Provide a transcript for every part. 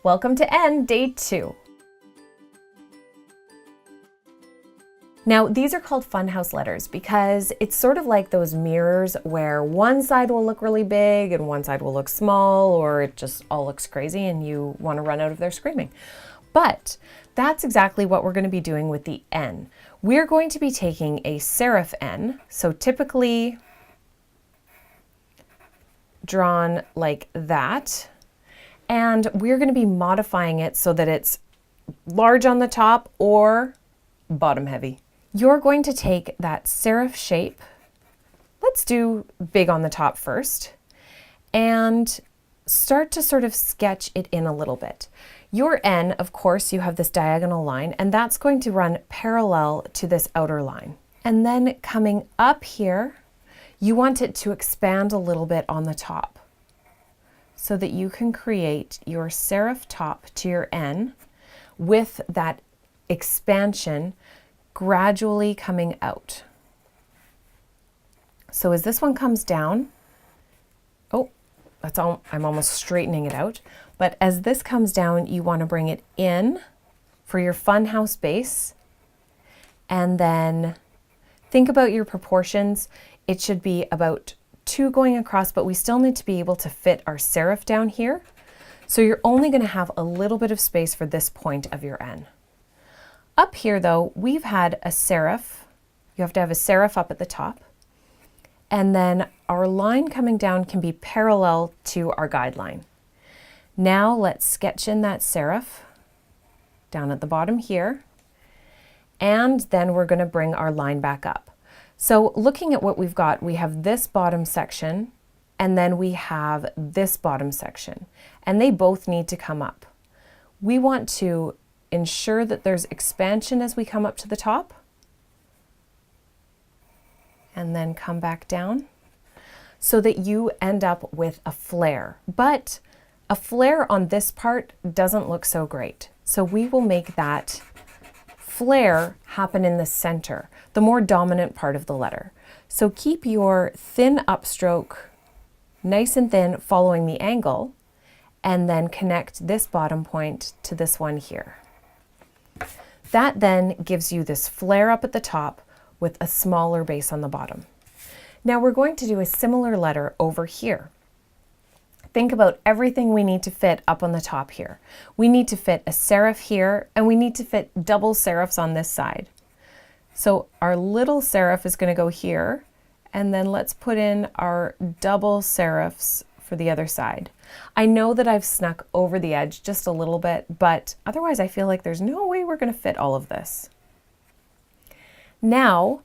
Welcome to N, day 2. Now, these are called funhouse letters because it's sort of like those mirrors where one side will look really big and one side will look small, or it just all looks crazy and you want to run out of there screaming. But that's exactly what we're going to be doing with the N. We're going to be taking a serif N, so typically drawn like that, and we're going to be modifying it so that it's large on the top or bottom heavy. You're going to take that serif shape, let's do big on the top first, and start to sort of sketch it in a little bit. Your N, of course, you have this diagonal line, and that's going to run parallel to this outer line. And then coming up here, you want it to expand a little bit on the top so that you can create your serif top to your N with that expansion gradually coming out. So as this one comes down, oh, that's all, I'm almost straightening it out. But as this comes down, you want to bring it in for your funhouse base. And then think about your proportions. It should be about 2 going across, but we still need to be able to fit our serif down here. So you're only going to have a little bit of space for this point of your N. Up here though, we've had a serif. You have to have a serif up at the top. And then our line coming down can be parallel to our guideline. Now let's sketch in that serif down at the bottom here. And then we're going to bring our line back up. So looking at what we've got, we have this bottom section and then we have this bottom section, and they both need to come up. We want to ensure that there's expansion as we come up to the top and then come back down so that you end up with a flare. But a flare on this part doesn't look so great. So we will make that flare happen in the center, the more dominant part of the letter. So keep your thin upstroke nice and thin following the angle, and then connect this bottom point to this one here. That then gives you this flare up at the top with a smaller base on the bottom. Now we're going to do a similar letter over here. Think about everything we need to fit up on the top here. We need to fit a serif here, and we need to fit double serifs on this side. So our little serif is going to go here, and then let's put in our double serifs for the other side. I know that I've snuck over the edge just a little bit, but otherwise I feel like there's no way we're going to fit all of this. Now,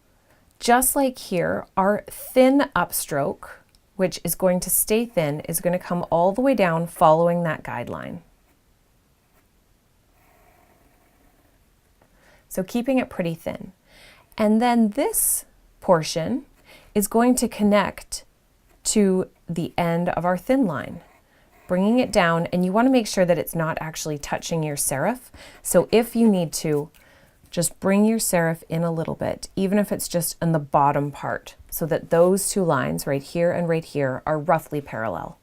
just like here, our thin upstroke, which is going to stay thin, is going to come all the way down following that guideline. So keeping it pretty thin. And then this portion is going to connect to the end of our thin line, bringing it down, and you want to make sure that it's not actually touching your serif. So if you need to, just bring your serif in a little bit, even if it's just in the bottom part, so that those two lines right here and right here are roughly parallel.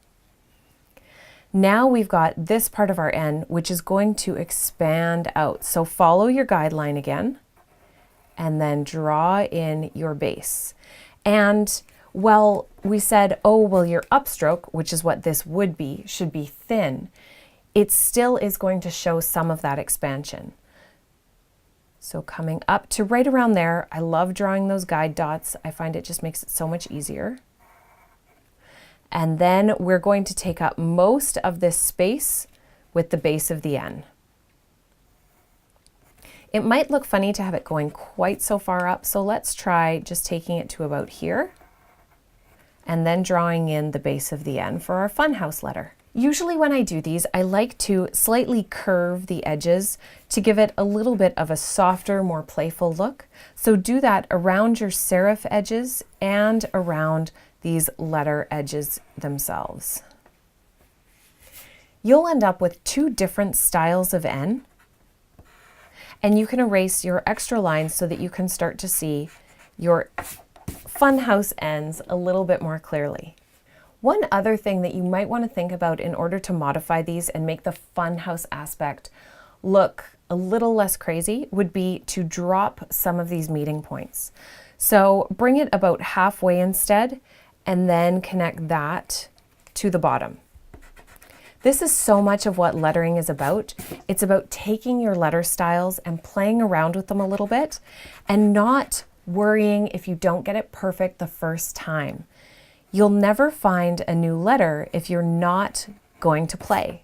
Now we've got this part of our N, which is going to expand out. So follow your guideline again, and then draw in your base. And well, we said, oh, well, your upstroke, which is what this would be, should be thin. It still is going to show some of that expansion. So coming up to right around there, I love drawing those guide dots. I find it just makes it so much easier. And then we're going to take up most of this space with the base of the N. It might look funny to have it going quite so far up, so let's try just taking it to about here and then drawing in the base of the N for our funhouse letter. Usually when I do these, I like to slightly curve the edges to give it a little bit of a softer, more playful look. So do that around your serif edges and around these letter edges themselves. You'll end up with 2 different styles of N, and you can erase your extra lines so that you can start to see your funhouse N's a little bit more clearly. One other thing that you might want to think about in order to modify these and make the funhouse aspect look a little less crazy would be to drop some of these meeting points. So bring it about halfway instead, and then connect that to the bottom. This is so much of what lettering is about. It's about taking your letter styles and playing around with them a little bit and not worrying if you don't get it perfect the first time. You'll never find a new letter if you're not going to play.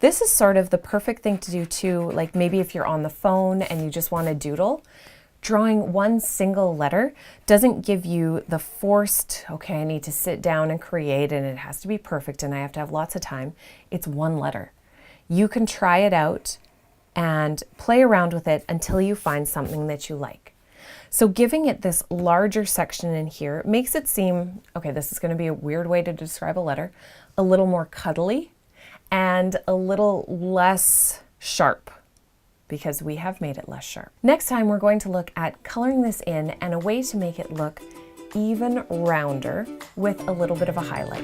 This is sort of the perfect thing to do too, like maybe if you're on the phone and you just want to doodle. Drawing one single letter doesn't give you the forced, okay, I need to sit down and create and it has to be perfect and I have to have lots of time. It's one letter. You can try it out and play around with it until you find something that you like. So giving it this larger section in here makes it seem, okay, this is going to be a weird way to describe a letter, a little more cuddly and a little less sharp, because we have made it less sharp. Next time we're going to look at coloring this in and a way to make it look even rounder with a little bit of a highlight.